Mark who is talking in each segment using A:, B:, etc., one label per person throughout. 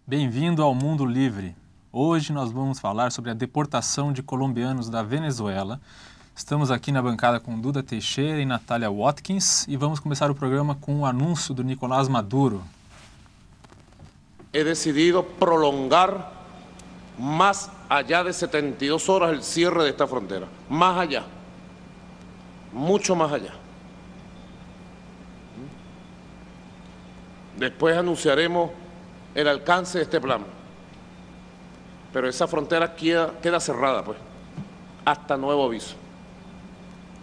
A: Bem-vindo ao Mundo Livre. Hoje nós vamos falar sobre a deportação de colombianos da Venezuela. Estamos aqui na bancada com Duda Teixeira e Natália Watkins e vamos começar o programa com o anúncio do Nicolás Maduro.
B: He decidido prolongar más allá de 72 horas el cierre de esta frontera. Más allá. Mucho más allá. Después anunciaremos el alcance de este plan. Pero esa frontera queda cerrada, pues, hasta nuevo aviso.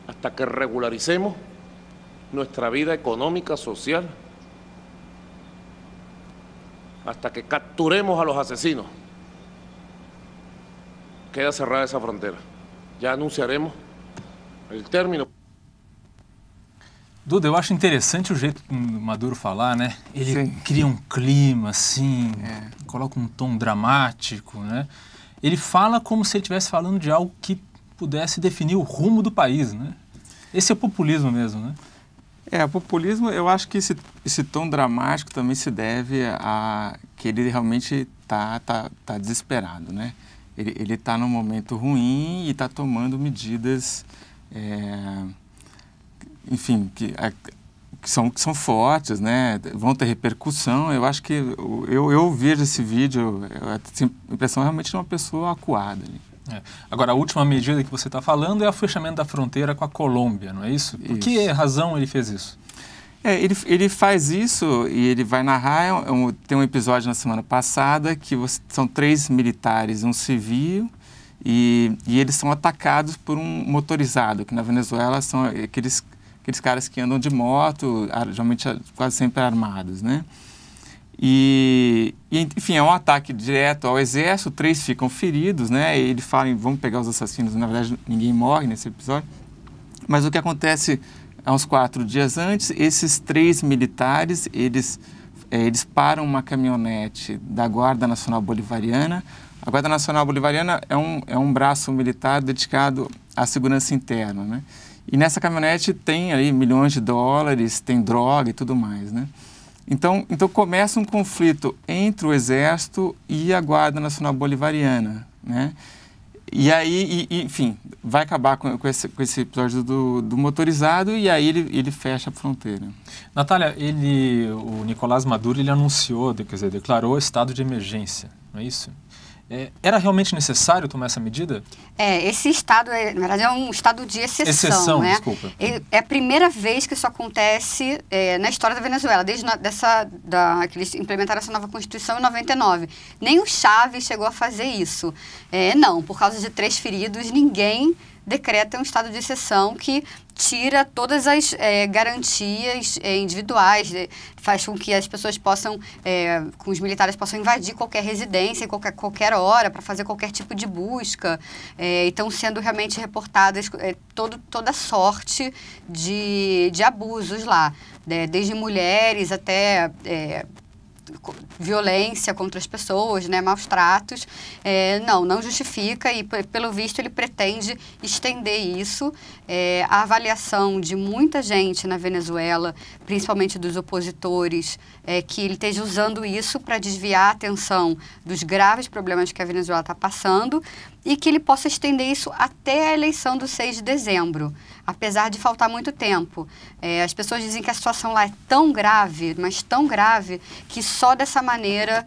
B: Hasta que regularicemos nuestra vida económica, social, hasta que capturemos a los asesinos. Queda cerrada essa fronteira. Já anunciaremos o término.
A: Duda, eu acho interessante o jeito que o Maduro falar, né? Ele cria um clima, assim, coloca um tom dramático, né? Ele fala como se ele estivesse falando de algo que pudesse definir o rumo do país, né? Esse é o populismo mesmo, né?
C: O populismo, eu acho que esse tom dramático também se deve a que ele realmente tá desesperado, né? Ele está num momento ruim e está tomando medidas, enfim, que são fortes, né? Vão ter repercussão. Eu acho que eu vejo esse vídeo, eu tenho a impressão realmente de uma pessoa acuada ali.
A: Agora, a última medida que você está falando é o fechamento da fronteira com a Colômbia, não é isso? Por que razão ele fez isso?
C: Ele faz isso e ele vai narrar, tem um episódio na semana passada que são 3 militares e um civil e eles são atacados por um motorizado, que na Venezuela são aqueles caras que andam de moto, geralmente quase sempre armados, né? E, enfim, é um ataque direto ao exército, 3 ficam feridos, né? E ele fala, vamos pegar os assassinos, na verdade ninguém morre nesse episódio, mas o que acontece... Há uns 4 dias antes, esses 3 militares, eles param uma caminhonete da Guarda Nacional Bolivariana. A Guarda Nacional Bolivariana é um braço militar dedicado à segurança interna, né? E nessa caminhonete tem ali milhões de dólares, tem droga e tudo mais, né? Então começa um conflito entre o Exército e a Guarda Nacional Bolivariana, né? E aí, enfim, vai acabar com esse episódio do motorizado e aí ele fecha a fronteira.
A: Natália, o Nicolás Maduro, ele anunciou, quer dizer, declarou estado de emergência, não é isso? Era realmente necessário tomar essa medida?
D: Esse estado, na verdade, é um estado de exceção, né?
A: Desculpa.
D: É a primeira vez que isso acontece na história da Venezuela, desde que eles implementaram essa nova Constituição em 99. Nem o Chávez chegou a fazer isso. Não, por causa de 3 feridos, ninguém decreta um estado de exceção que tira todas as garantias individuais, faz com que as pessoas possam, com os militares possam invadir qualquer residência, qualquer hora, para fazer qualquer tipo de busca. E estão sendo realmente reportadas toda sorte de abusos lá, desde mulheres até... violência contra as pessoas, né, maus tratos, não justifica e, pelo visto, ele pretende estender isso. A avaliação de muita gente na Venezuela, principalmente dos opositores, que ele esteja usando isso para desviar a atenção dos graves problemas que a Venezuela está passando e que ele possa estender isso até a eleição do 6 de dezembro, apesar de faltar muito tempo. As pessoas dizem que a situação lá é tão grave, mas tão grave, que só dessa maneira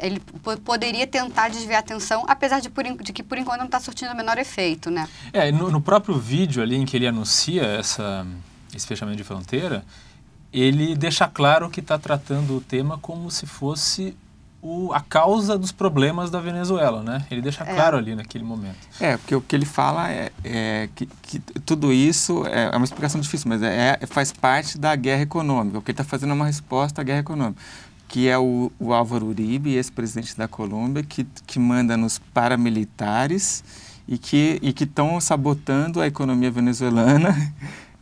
D: ele poderia tentar desviar a atenção, apesar de que por enquanto não está surtindo o menor efeito, né?
A: No próprio vídeo ali em que ele anuncia esse fechamento de fronteira, ele deixa claro que está tratando o tema como se fosse a causa dos problemas da Venezuela, né? Ele deixa claro ali naquele momento.
C: Porque o que ele fala é que tudo isso é uma explicação difícil, mas faz parte da guerra econômica. O que ele está fazendo é uma resposta à guerra econômica, que é o Álvaro Uribe, ex-presidente da Colômbia, que manda nos paramilitares e que estão sabotando a economia venezuelana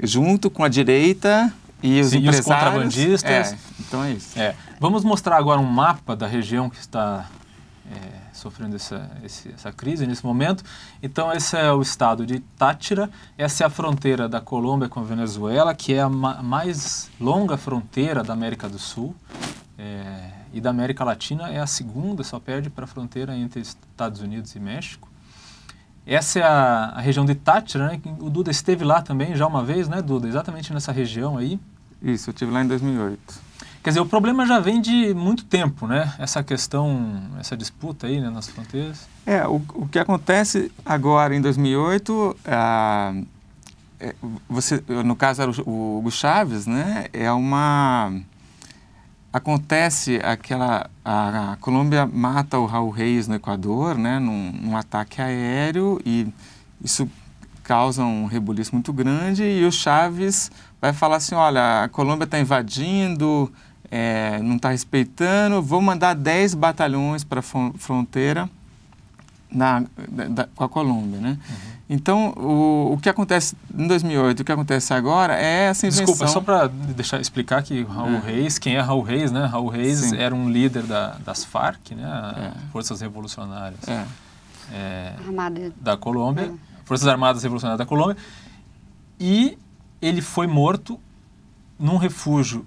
C: junto com a direita e os empresários.
A: E os contrabandistas.
C: Então é isso.
A: Vamos mostrar agora um mapa da região que está sofrendo essa crise nesse momento. Então, esse é o estado de Táchira, essa é a fronteira da Colômbia com a Venezuela, que é a mais longa fronteira da América do Sul. e da América Latina é a segunda, só perde para a fronteira entre Estados Unidos e México. Essa é a região de Táchira, né? O Duda esteve lá também já uma vez, né, Duda? Exatamente nessa região aí.
C: Isso, eu estive lá em 2008.
A: Quer dizer, o problema já vem de muito tempo, né? Essa questão, essa disputa aí, né, nas fronteiras.
C: O que acontece agora em 2008, no caso era o Hugo Chávez, né? Acontece a Colômbia mata o Raul Reis no Equador, né, num ataque aéreo, e isso causa um rebuliço muito grande, e o Chávez vai falar assim, olha, a Colômbia está invadindo, não está respeitando, vou mandar 10 batalhões para a fronteira com a Colômbia, né? Uhum. Então, o que acontece em 2008, o que acontece agora é essa invenção...
A: Desculpa, só para explicar que Raul Reis, quem é Raul Reis, né? Raul Reis Sim. era um líder das Farc, né? Forças Revolucionárias da Colômbia, Forças Armadas Revolucionárias da Colômbia, e ele foi morto num refúgio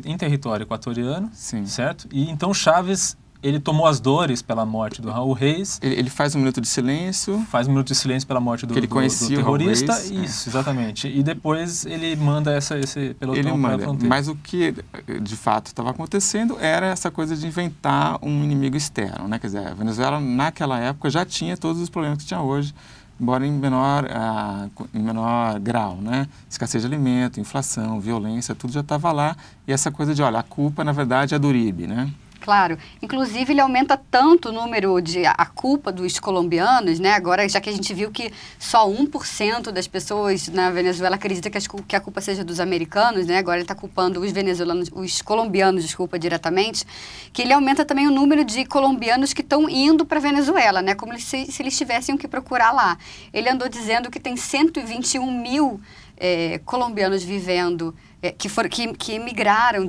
A: em território equatoriano, Sim. certo? E então Chávez... Ele tomou as dores pela morte do Raul Reis.
C: Ele faz um minuto de silêncio.
A: Faz um minuto de silêncio pela morte do terrorista. Isso, exatamente. E depois ele manda esse pelotão para a fronteira.
C: Mas o que de fato estava acontecendo era essa coisa de inventar um inimigo externo, né? Quer dizer, a Venezuela naquela época já tinha todos os problemas que tinha hoje, embora em menor grau, né? Escassez de alimento, inflação, violência, tudo já estava lá. E essa coisa de, olha, a culpa na verdade é do Uribe, né?
D: Claro. Inclusive, ele aumenta tanto o número a culpa dos colombianos, né? Agora, já que a gente viu que só 1% das pessoas na Venezuela acredita que a culpa seja dos americanos, né? Agora ele está culpando os colombianos, diretamente, que ele aumenta também o número de colombianos que estão indo para a Venezuela, né? Como se eles tivessem o que procurar lá. Ele andou dizendo que tem 121 mil colombianos vivendo... que emigraram,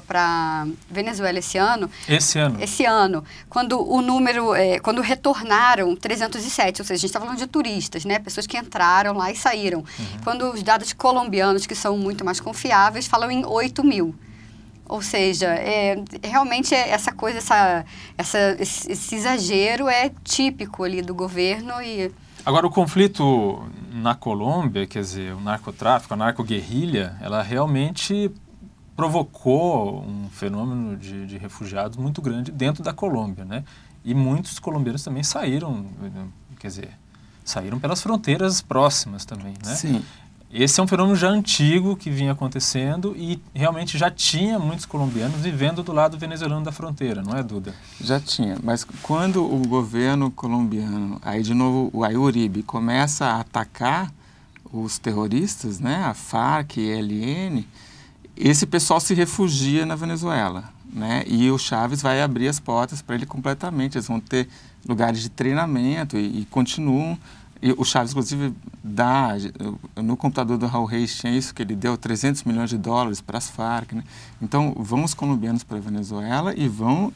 D: para Venezuela esse ano. Esse ano. Quando o número, quando retornaram 307, ou seja, a gente está falando de turistas, né? Pessoas que entraram lá e saíram. Uhum. Quando os dados colombianos, que são muito mais confiáveis, falam em 8 mil. Ou seja, realmente essa coisa, esse exagero é típico ali do governo e...
A: Agora, o conflito na Colômbia, quer dizer, o narcotráfico, a narcoguerrilha, ela realmente provocou um fenômeno de refugiados muito grande dentro da Colômbia, né? E muitos colombianos também saíram, quer dizer, saíram pelas fronteiras próximas também, né?
C: Sim.
A: Esse é um fenômeno já antigo que vinha acontecendo e realmente já tinha muitos colombianos vivendo do lado venezuelano da fronteira, não é, Duda?
C: Já tinha, mas quando o governo colombiano, aí de novo o Uribe, começa a atacar os terroristas, né, a Farc e a ELN, esse pessoal se refugia na Venezuela, né, e o Chávez vai abrir as portas para ele completamente, eles vão ter lugares de treinamento e continuam. E o Chávez, inclusive, no computador do Raul Reis tinha isso, que ele deu $300 milhões para as Farc, né? Então, vão os colombianos para a Venezuela e vão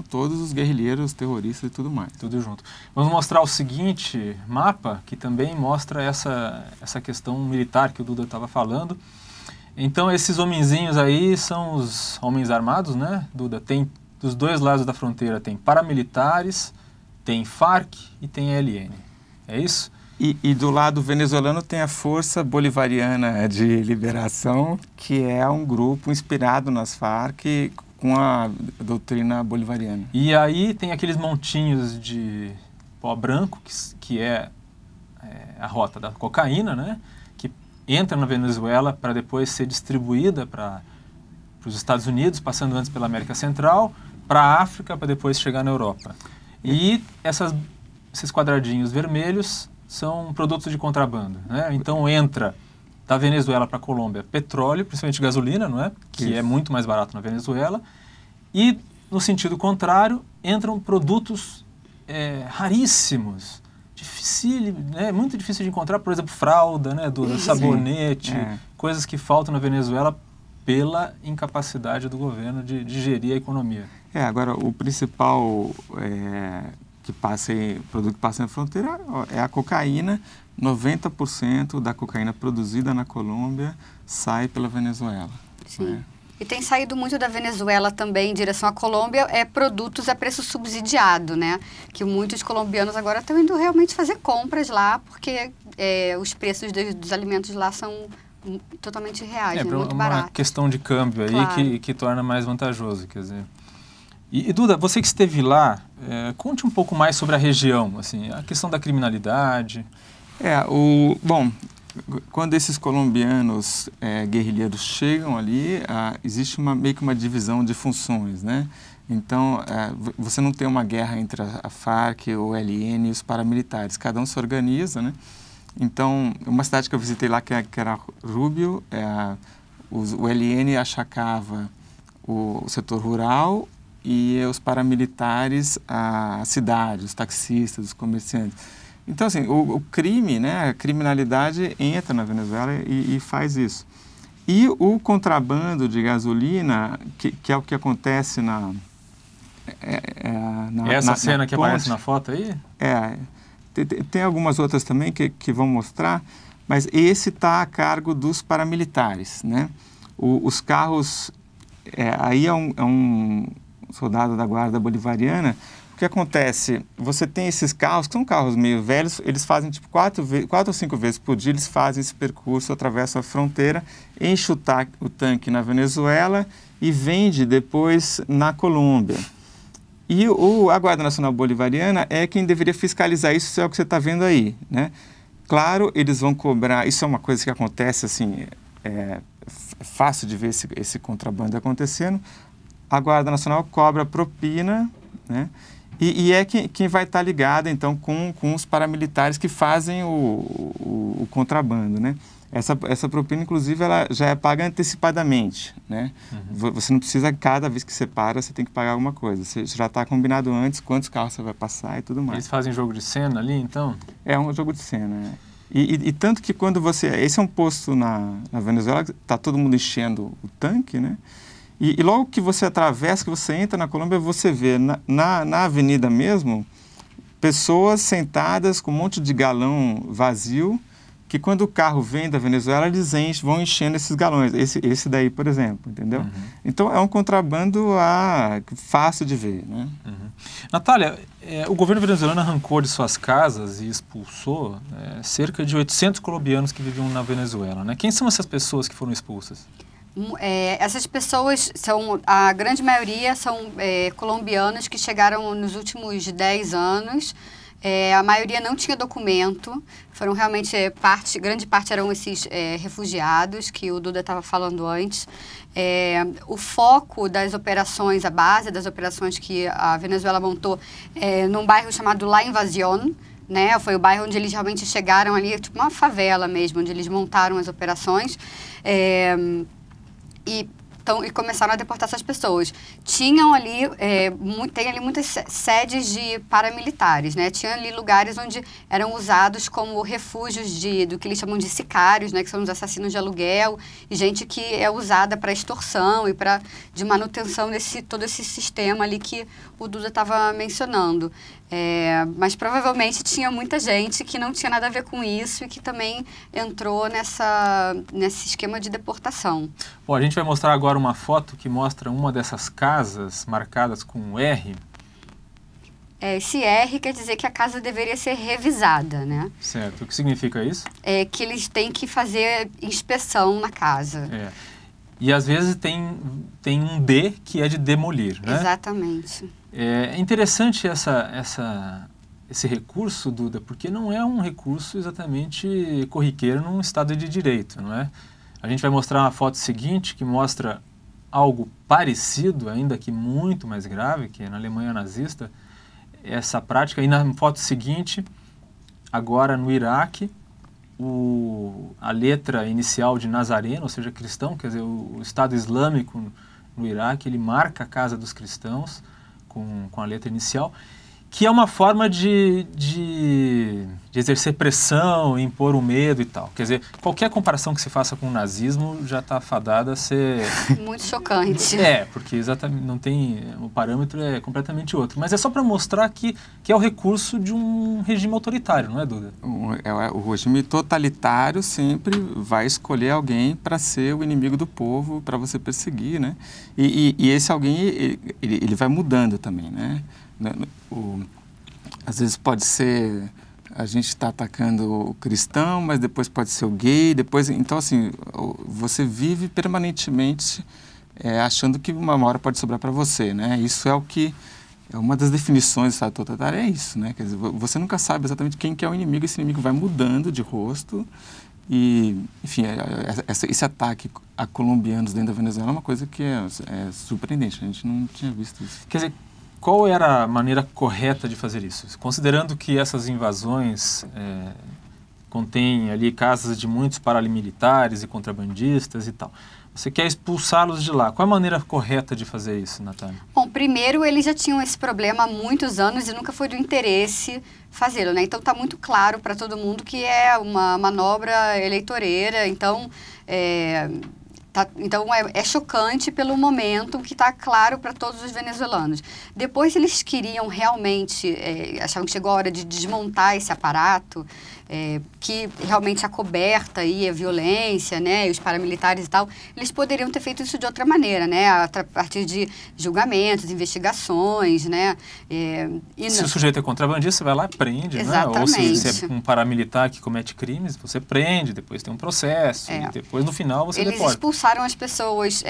C: todos os guerrilheiros, terroristas e tudo mais.
A: Tudo junto. Vamos mostrar o seguinte mapa, que também mostra essa questão militar que o Duda estava falando. Então, esses homenzinhos aí são os homens armados, né, Duda? Tem, dos dois lados da fronteira, tem paramilitares, tem Farc e tem ELN. É isso?
C: E do lado venezuelano tem a Força Bolivariana de Liberação, que é um grupo inspirado nas Farc com a doutrina bolivariana.
A: E aí tem aqueles montinhos de pó branco, que é a rota da cocaína, né? Que entra na Venezuela para depois ser distribuída para os Estados Unidos, passando antes pela América Central, para a África, para depois chegar na Europa. E esses quadradinhos vermelhos são produtos de contrabando, né? Então entra da Venezuela para a Colômbia petróleo, principalmente gasolina, não é? Que é muito mais barato na Venezuela. E no sentido contrário entram produtos raríssimos, né? Muito difícil de encontrar, por exemplo, fralda, né? Sabonete, coisas que faltam na Venezuela pela incapacidade do governo de gerir a economia.
C: Agora o principal produto que passa na fronteira é a cocaína. 90% da cocaína produzida na Colômbia sai pela Venezuela.
D: Sim.
C: Né?
D: E tem saído muito da Venezuela também em direção à Colômbia, produtos a preço subsidiado, né? Que muitos colombianos agora estão indo realmente fazer compras lá, porque os preços dos alimentos lá são totalmente reais, né? Muito barato. É uma
A: questão de câmbio aí, claro, que torna mais vantajoso, quer dizer. E Duda, você que esteve lá, conte um pouco mais sobre a região, assim, a questão da criminalidade.
C: Bom, quando esses colombianos guerrilheiros chegam ali, existe meio que uma divisão de funções, né? Então, você não tem uma guerra entre a FARC, o ELN e os paramilitares, cada um se organiza, né? Então, uma cidade que eu visitei lá, que era Rubio, o ELN achacava o setor rural e os paramilitares a cidade, os taxistas, os comerciantes. Então, assim, o crime, né, a criminalidade entra na Venezuela e faz isso. E o contrabando de gasolina, que é o que acontece
A: essa cena que aparece na foto aí?
C: Tem algumas outras também que vão mostrar, mas esse está a cargo dos paramilitares, né? Os carros, aí é um soldado da guarda bolivariana. O que acontece? Você tem esses carros, que são carros meio velhos, eles fazem tipo 4 ou 5 vezes por dia, eles fazem esse percurso, atravessam a fronteira, enchem o tanque na Venezuela e vende depois na Colômbia. E a Guarda Nacional Bolivariana é quem deveria fiscalizar isso, isso é o que você está vendo aí, né? Claro, eles vão cobrar, isso é uma coisa que acontece assim, é fácil de ver esse contrabando acontecendo. A Guarda Nacional cobra propina, né? E é quem vai estar ligado, então, com os paramilitares que fazem o contrabando, né? Essa propina, inclusive, ela já é paga antecipadamente, né? Uhum. Você não precisa, cada vez que você para, você tem que pagar alguma coisa. Você já está combinado antes, quantos carros você vai passar e tudo mais.
A: Eles fazem jogo de cena ali, então?
C: É um jogo de cena, E tanto que quando esse é um posto na Venezuela, está todo mundo enchendo o tanque, né? E logo que você atravessa, que você entra na Colômbia, você vê na avenida mesmo, pessoas sentadas com um monte de galão vazio, que quando o carro vem da Venezuela, eles vão enchendo esses galões. Esse daí, por exemplo, entendeu? Uhum. Então, é um contrabando fácil de ver, né?
A: Uhum. Natália, o governo venezuelano arrancou de suas casas e expulsou cerca de 800 colombianos que viviam na Venezuela, né? Quem são essas pessoas que foram expulsas?
D: Essas pessoas, a grande maioria são colombianos que chegaram nos últimos 10 anos. A maioria não tinha documento, foram realmente grande parte eram esses refugiados que o Duda estava falando antes. O foco das operações, a base das operações que a Venezuela montou num bairro chamado La Invasión, né? Foi o bairro onde eles realmente chegaram ali, tipo uma favela mesmo, onde eles montaram as operações. E começaram a deportar essas pessoas. Tinham ali, tem ali muitas sedes de paramilitares, né? Tinha ali lugares onde eram usados como refúgios do que eles chamam de sicários, né? Que são os assassinos de aluguel, e gente que é usada para extorsão e de manutenção desse todo esse sistema ali que o Duda estava mencionando. Mas provavelmente tinha muita gente que não tinha nada a ver com isso e que também entrou nesse esquema de deportação.
A: Bom, a gente vai mostrar agora uma foto que mostra uma dessas casas marcadas com um R.
D: Esse R quer dizer que a casa deveria ser revisada, né?
A: Certo. O que significa isso?
D: Que eles têm que fazer inspeção na casa.
A: E às vezes tem um D que é de demolir, né?
D: Exatamente.
A: É interessante esse recurso, Duda, porque não é um recurso exatamente corriqueiro num Estado de Direito, não é? A gente vai mostrar uma foto seguinte que mostra algo parecido, ainda que muito mais grave, que é na Alemanha nazista, essa prática. E na foto seguinte, agora no Iraque, a letra inicial de Nazareno, ou seja, cristão, quer dizer, o Estado Islâmico no Iraque, ele marca a casa dos cristãos com a letra inicial. que é uma forma de exercer pressão, impor o medo e tal. Quer dizer, qualquer comparação que se faça com o nazismo já está fadada a ser...
D: Muito chocante.
A: Porque exatamente não tem... O parâmetro é completamente outro. Mas é só para mostrar que é o recurso de um regime autoritário, não é, Duda?
C: O regime totalitário sempre vai escolher alguém para ser o inimigo do povo, para você perseguir, né? E esse alguém, ele vai mudando também, né? Às vezes pode ser... A gente está atacando o cristão, mas depois pode ser o gay, depois... Então, assim, você vive permanentemente achando que uma hora pode sobrar para você, né? Isso é o que... É uma das definições do Estado totalitário, é isso, né? Quer dizer, você nunca sabe exatamente quem que é o inimigo, esse inimigo vai mudando de rosto e, enfim, esse ataque a colombianos dentro da Venezuela é uma coisa que é surpreendente, a gente não tinha visto isso.
A: Quer dizer, qual era a maneira correta de fazer isso? Considerando que essas invasões contêm ali casas de muitos paramilitares e contrabandistas e tal, você quer expulsá-los de lá. Qual é a maneira correta de fazer isso, Natália?
D: Bom, primeiro, eles já tinham esse problema há muitos anos e nunca foi do interesse fazê-lo, né? Então, está muito claro para todo mundo que é uma manobra eleitoreira. Então, é chocante pelo momento que está claro para todos os venezuelanos. Depois, eles queriam realmente, achavam que chegou a hora de desmontar esse aparato, que realmente acoberta aí a violência, né, e os paramilitares e tal, eles poderiam ter feito isso de outra maneira, né, a partir de julgamentos, investigações, né.
A: Se o sujeito é contrabandista, você vai lá e prende,
D: exatamente,
A: né? Ou se é um paramilitar que comete crimes, você prende, depois tem um processo, e depois no final você deporta.
D: Eles expulsaram as pessoas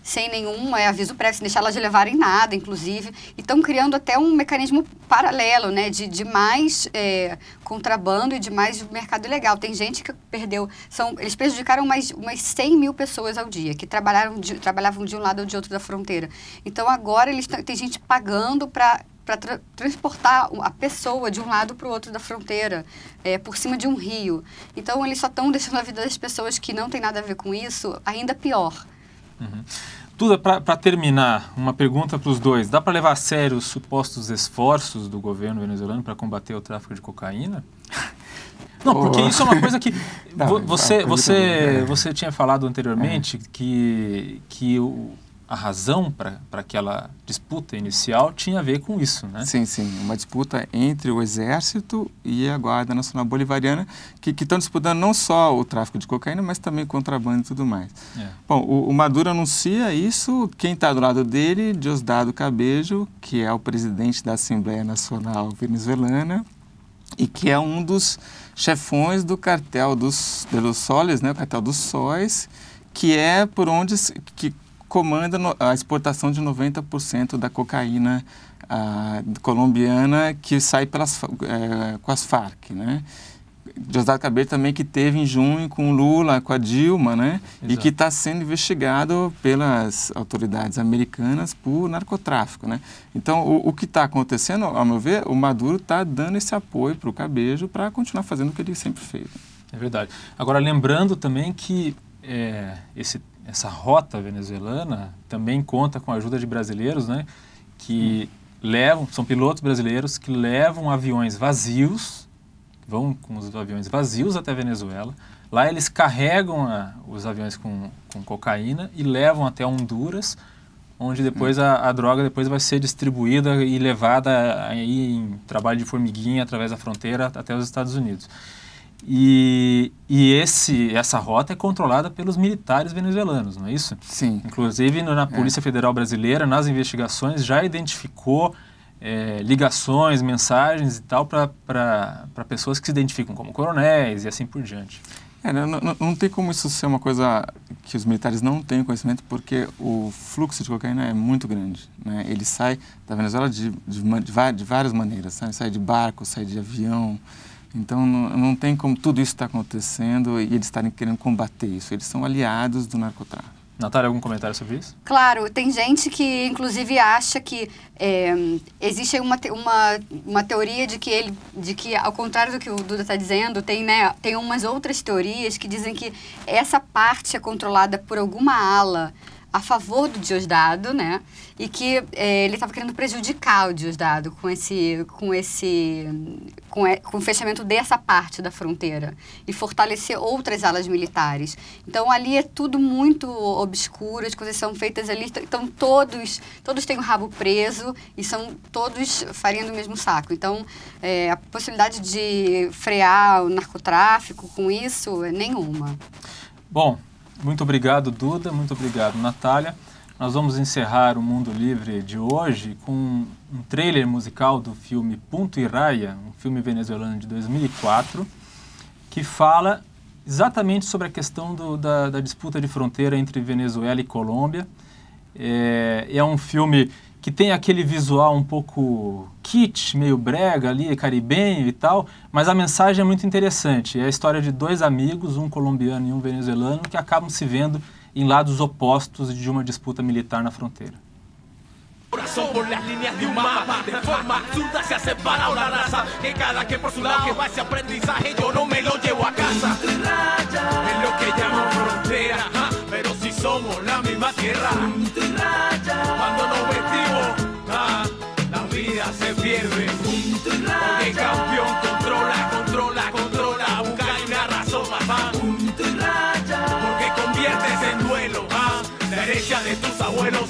D: sem nenhum aviso prévio, sem deixar elas de levarem nada, inclusive, e estão criando até um mecanismo paralelo, né, de mais contrabando e de mais mercado ilegal. Tem gente que perdeu... Eles prejudicaram umas 100 mil pessoas ao dia, que trabalhavam de um lado ou de outro da fronteira. Então, agora, tem gente pagando para transportar a pessoa de um lado para o outro da fronteira, por cima de um rio. Então, eles só estão deixando a vida das pessoas que não tem nada a ver com isso ainda pior.
A: Uhum. Duda, para terminar, uma pergunta para os dois. Dá para levar a sério os supostos esforços do governo venezuelano para combater o tráfico de cocaína? Não, porque isso é uma coisa que... Você tinha falado anteriormente que a razão para aquela disputa inicial tinha a ver com isso, né?
C: Sim, uma disputa entre o Exército e a Guarda Nacional Bolivariana, que estão disputando não só o tráfico de cocaína, mas também contrabando e tudo mais. Bom, o Maduro anuncia isso, quem está do lado dele, Diosdado Cabello, que é o presidente da Assembleia Nacional Venezuelana e que é um dos chefões do cartel de los Soles, né, o cartel dos sóis, que é por onde comanda a exportação de 90% da cocaína colombiana que sai com as Farc, né? Diosdado Cabello também, que teve em junho com o Lula, com a Dilma, né? Exato. E que está sendo investigado pelas autoridades americanas por narcotráfico, né? Então, o que está acontecendo, ao meu ver, o Maduro está dando esse apoio para o Cabello para continuar fazendo o que ele sempre fez.
A: É verdade. Agora, lembrando também que essa rota venezuelana também conta com a ajuda de brasileiros, né? Que são pilotos brasileiros que levam aviões vazios, vão com os aviões vazios até a Venezuela. Lá eles carregam os aviões com cocaína e levam até Honduras, onde depois a droga depois vai ser distribuída e levada aí em trabalho de formiguinha através da fronteira até os Estados Unidos. E essa rota é controlada pelos militares venezuelanos, não é isso?
C: Sim.
A: Inclusive na Polícia Federal Brasileira, nas investigações, já identificou ligações, mensagens e tal para pessoas que se identificam como coronéis e assim por diante.
C: Não tem como isso ser uma coisa que os militares não têm conhecimento, porque o fluxo de cocaína é muito grande, né? Ele sai da Venezuela de várias maneiras, sabe? Sai de barco, sai de avião. Então, não tem como tudo isso estar acontecendo e eles estarem querendo combater isso. Eles são aliados do narcotráfico.
A: Natália, algum comentário sobre isso?
D: Claro, tem gente que, inclusive, acha que existe uma teoria de que, ao contrário do que o Duda está dizendo, tem umas outras teorias que dizem que essa parte é controlada por alguma ala a favor do Diosdado, né? E que ele estava querendo prejudicar o Diosdado com o fechamento dessa parte da fronteira e fortalecer outras alas militares. Então ali é tudo muito obscuro, as coisas são feitas ali, então todos têm o rabo preso e são todos farinha do mesmo saco. Então a possibilidade de frear o narcotráfico com isso é nenhuma.
A: Bom, muito obrigado, Duda, muito obrigado, Natália. Nós vamos encerrar o Mundo Livre de hoje com um trailer musical do filme Punto e Raya, um filme venezuelano de 2004, que fala exatamente sobre a questão da disputa de fronteira entre Venezuela e Colômbia. É um filme que tem aquele visual um pouco kitsch, meio brega ali, caribenho e tal, mas a mensagem é muito interessante. É a história de dois amigos, um colombiano e um venezuelano, que acabam se vendo em lados opostos de uma disputa militar na fronteira.
E: Corazón por las líneas de un mapa, de forma absurda se ha separado la raza, que cada que por su lado que va ese aprendizaje yo no me lo llevo a casa. Es lo que llaman frontera, pero si somos la misma tierra. Cuando nos vestimos, la vida se pierde. Porque el campeón controla, busca una razón más. Porque conviertes en duelo la herencia de tus abuelos.